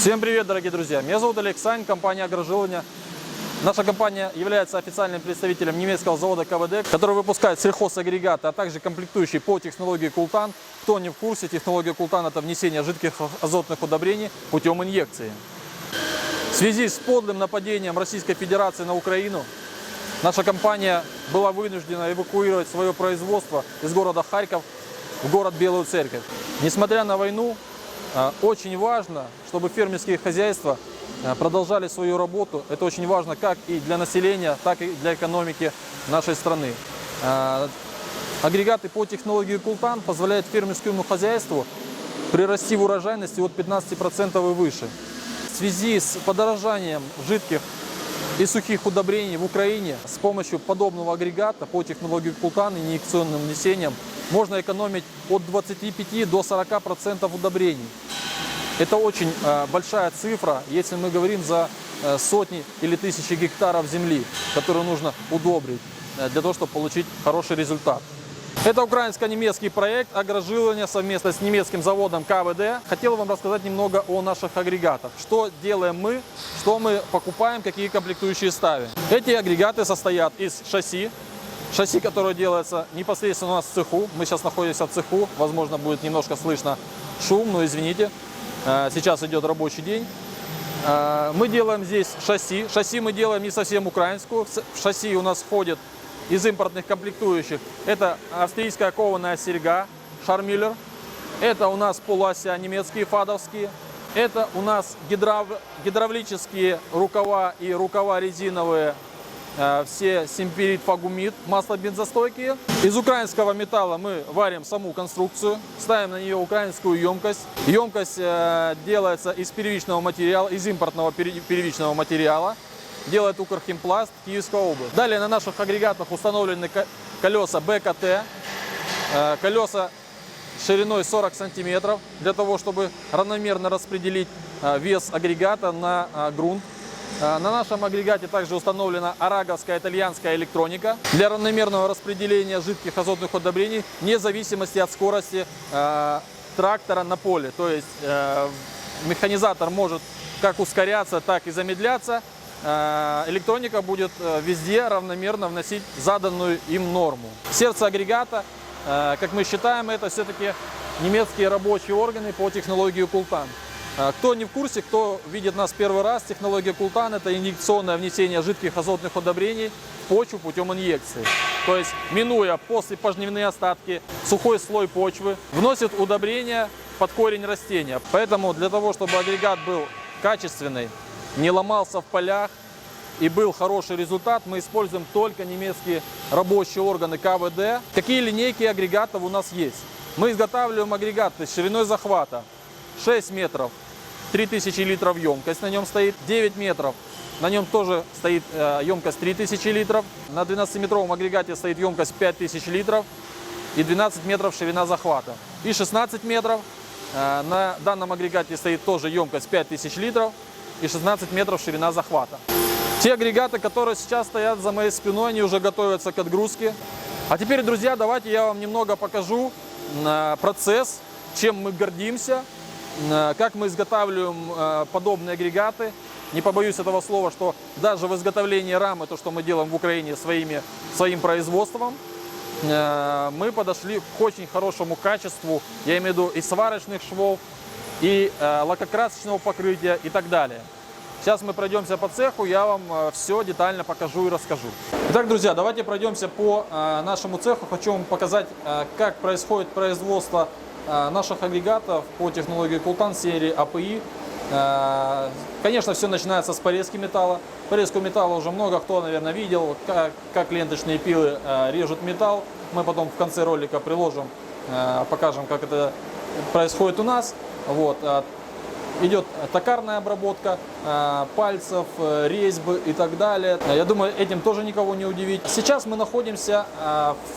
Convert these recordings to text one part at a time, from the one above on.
Всем привет, дорогие друзья! Меня зовут Олег Сань, компания «Агрожелудня». Наша компания является официальным представителем немецкого завода КВД, который выпускает сельхозагрегаты, а также комплектующие по технологии Култан. Кто не в курсе, технология Култан – это внесение жидких азотных удобрений путем инъекции. В связи с подлым нападением Российской Федерации на Украину, наша компания была вынуждена эвакуировать свое производство из города Харьков в город Белую Церковь. Несмотря на войну, очень важно, чтобы фермерские хозяйства продолжали свою работу. Это очень важно как и для населения, так и для экономики нашей страны. Агрегаты по технологии Култан позволяют фермерскому хозяйству прирасти в урожайности от 15% и выше. В связи с подорожанием жидких и сухих удобрений в Украине с помощью подобного агрегата по технологии Култан и инъекционным внесением можно экономить от 25 до 40% удобрений. Это очень большая цифра, если мы говорим за сотни или тысячи гектаров земли, которую нужно удобрить для того, чтобы получить хороший результат. Это украинско-немецкий проект «Агрожелудня» совместно с немецким заводом КВД. Хотел вам рассказать немного о наших агрегатах. Что делаем мы, что мы покупаем, какие комплектующие ставим. Эти агрегаты состоят из шасси. Шасси, которое делается непосредственно у нас в цеху. Мы сейчас находимся в цеху. Возможно, будет немножко слышно шум, но извините. Сейчас идет рабочий день. Мы делаем здесь шасси. Шасси мы делаем не совсем украинскую. В шасси у нас входит из импортных комплектующих. Это австрийская кованая серьга Шармюллер. Это у нас полуося немецкие фадовские. Это у нас гидравлические рукава и рукава резиновые. Все Семперит Фагумит, масло бензостойкие. Из украинского металла мы варим саму конструкцию, ставим на нее украинскую емкость. Емкость делается из первичного материала, из импортного первичного материала. Делает Укрхимпласт, Киевская область. Далее на наших агрегатах установлены колеса БКТ, колеса шириной 40 сантиметров, для того, чтобы равномерно распределить вес агрегата на грунт. На нашем агрегате также установлена араговская итальянская электроника для равномерного распределения жидких азотных удобрений вне зависимости от скорости трактора на поле. То есть механизатор может как ускоряться, так и замедляться. Электроника будет везде равномерно вносить заданную им норму. Сердце агрегата, как мы считаем, это все-таки немецкие рабочие органы по технологии Култан. Кто не в курсе, кто видит нас первый раз, технология Култан – это инъекционное внесение жидких азотных удобрений в почву путем инъекции. То есть, минуя после пожнивные остатки, сухой слой почвы, вносит удобрения под корень растения. Поэтому для того, чтобы агрегат был качественный, не ломался в полях и был хороший результат, мы используем только немецкие рабочие органы КВД. Какие линейки агрегатов у нас есть? Мы изготавливаем агрегаты с шириной захвата 6 метров, 3000 литров емкость на нем стоит, 9 метров, на нем тоже стоит емкость 3000 литров, на 12-метровом агрегате стоит емкость 5000 литров и 12 метров ширина захвата. И 16 метров, на данном агрегате стоит тоже емкость 5000 литров и 16 метров ширина захвата. Те агрегаты, которые сейчас стоят за моей спиной, они уже готовятся к отгрузке. А теперь, друзья, давайте я вам немного покажу процесс, чем мы гордимся, как мы изготавливаем подобные агрегаты. Не побоюсь этого слова, что даже в изготовлении рамы, то, что мы делаем в Украине своим производством, мы подошли к очень хорошему качеству, я имею в виду и сварочных швов, и лакокрасочного покрытия и так далее. Сейчас мы пройдемся по цеху, я вам все детально покажу и расскажу. Итак, друзья, давайте пройдемся по нашему цеху. Хочу вам показать, как происходит производство наших агрегатов по технологии Култан серии АПИ. Конечно, все начинается с порезки металла. Порезку металла уже много кто, наверное, видел, как ленточные пилы режут металл. Мы потом в конце ролика приложим, покажем, как это происходит у нас. Вот. Идет токарная обработка пальцев, резьбы и так далее. Я думаю, этим тоже никого не удивить. Сейчас мы находимся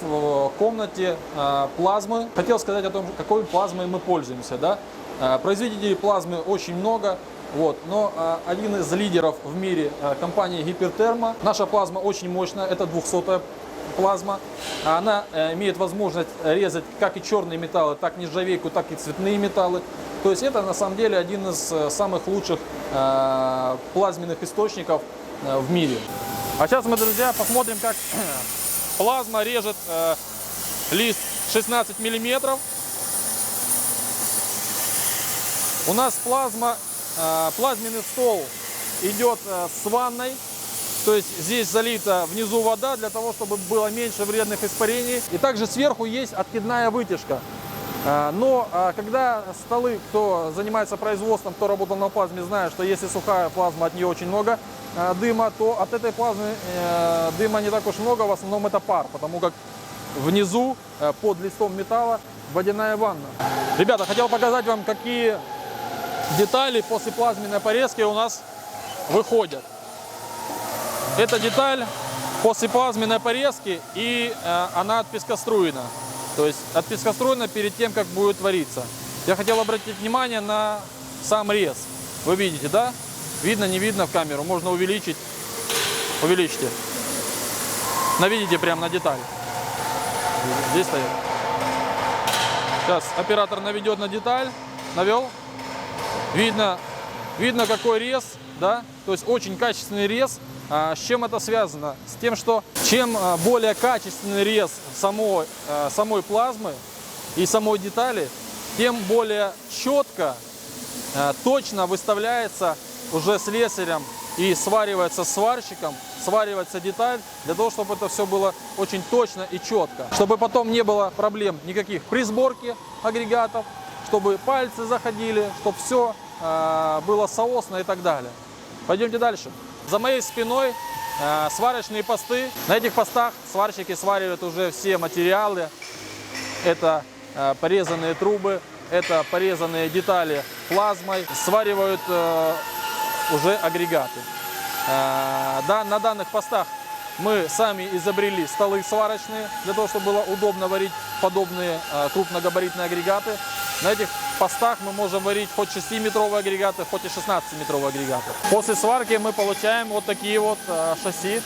в комнате плазмы. Хотел сказать о том, какой плазмой мы пользуемся. Да? Производителей плазмы очень много. Вот. Но один из лидеров в мире компания Гипертермо. Наша плазма очень мощная, это 200-я плазма. Она имеет возможность резать как и черные металлы, так и нержавейку, так и цветные металлы. То есть это на самом деле один из самых лучших плазменных источников в мире. А сейчас мы, друзья, посмотрим, как плазма режет лист 16 миллиметров. У нас плазменный стол идет с ванной, то есть здесь залита внизу вода для того, чтобы было меньше вредных испарений. И также сверху есть откидная вытяжка. Но когда столы, кто занимается производством, кто работал на плазме, знает, что если сухая плазма, от нее очень много дыма, то от этой плазмы дыма не так уж много, в основном это пар, потому как внизу под листом металла водяная ванна. Ребята, хотел показать вам, какие детали после плазменной порезки у нас выходят. Эта деталь после плазменной порезки, и она отпескоструена. То есть отпескоструена перед тем, как будет вариться. Я хотел обратить внимание на сам рез. Вы видите, да? Видно, не видно в камеру. Можно увеличить. Увеличьте. Наведите прямо на деталь. Здесь стоит. Сейчас оператор наведет на деталь. Навел. Видно какой рез, да? То есть очень качественный рез. С чем это связано? С тем, что чем более качественный рез самой плазмы и самой детали, тем более четко, точно выставляется уже слесарем и сваривается сварщиком, сваривается деталь, для того, чтобы это все было очень точно и четко. Чтобы потом не было проблем никаких при сборке агрегатов, чтобы пальцы заходили, чтобы все было соосно и так далее. Пойдемте дальше. За моей спиной сварочные посты. На этих постах сварщики сваривают уже все материалы. Это порезанные трубы, это порезанные детали плазмой. Сваривают уже агрегаты. На данных постах мы сами изобрели столы сварочные, для того, чтобы было удобно варить подобные крупногабаритные агрегаты. На этих постах мы можем варить хоть 6-метровые агрегаты, хоть и 16-метровые агрегаты. После сварки мы получаем вот такие вот шасси.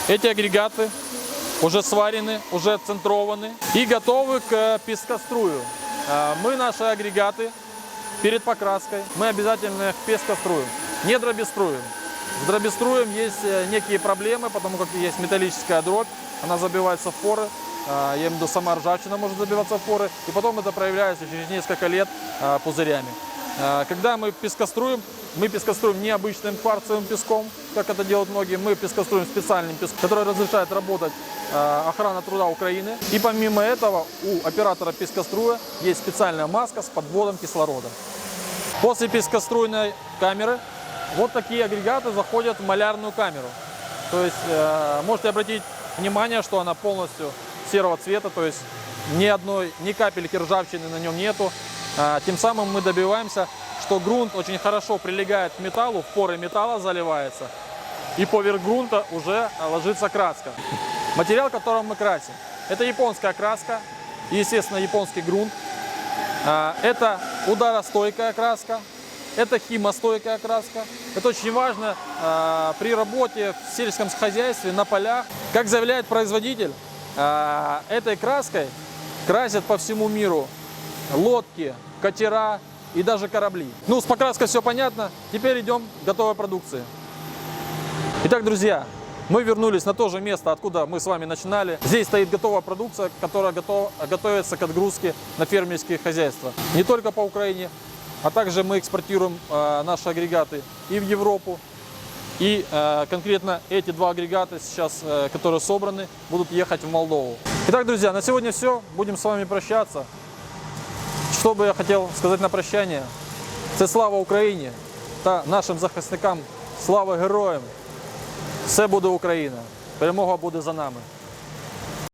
Эти агрегаты уже сварены, уже отцентрованы и готовы к пескострую. Мы наши агрегаты перед покраской мы обязательно их пескоструем, не дробеструем. С дробеструем есть некие проблемы, потому как есть металлическая дробь, она забивается в поры. Я имею в виду, сама ржавчина может забиваться в поры, и потом это проявляется через несколько лет пузырями. Когда мы пескоструем не обычным кварцевым песком, как это делают многие, мы пескоструем специальным песком, который разрешает работать охрана труда Украины. И помимо этого у оператора пескоструя есть специальная маска с подводом кислорода. После пескоструйной камеры вот такие агрегаты заходят в малярную камеру. То есть можете обратить внимание, что она полностью серого цвета, то есть ни капельки ржавчины на нем нету. Тем самым мы добиваемся, что грунт очень хорошо прилегает к металлу, в поры металла заливается, и поверх грунта уже ложится краска. Материал, которым мы красим, это японская краска, естественно, японский грунт. Это ударостойкая краска, это химостойкая краска. Это очень важно при работе в сельском хозяйстве, на полях. Как заявляет производитель, этой краской красят по всему миру лодки, катера и даже корабли. Ну, с покраской все понятно. Теперь идем к готовой продукции. Итак, друзья, мы вернулись на то же место, откуда мы с вами начинали. Здесь стоит готовая продукция, которая готовится к отгрузке на фермерские хозяйства. Не только по Украине, а также мы экспортируем наши агрегаты и в Европу. И конкретно эти два агрегата сейчас, которые собраны, будут ехать в Молдову. Итак, друзья, на сегодня все. Будем с вами прощаться. Що би я хотів сказати на прощання? Це слава Україні та нашим захисникам, слава героям. Все буде Україна. Перемога буде за нами.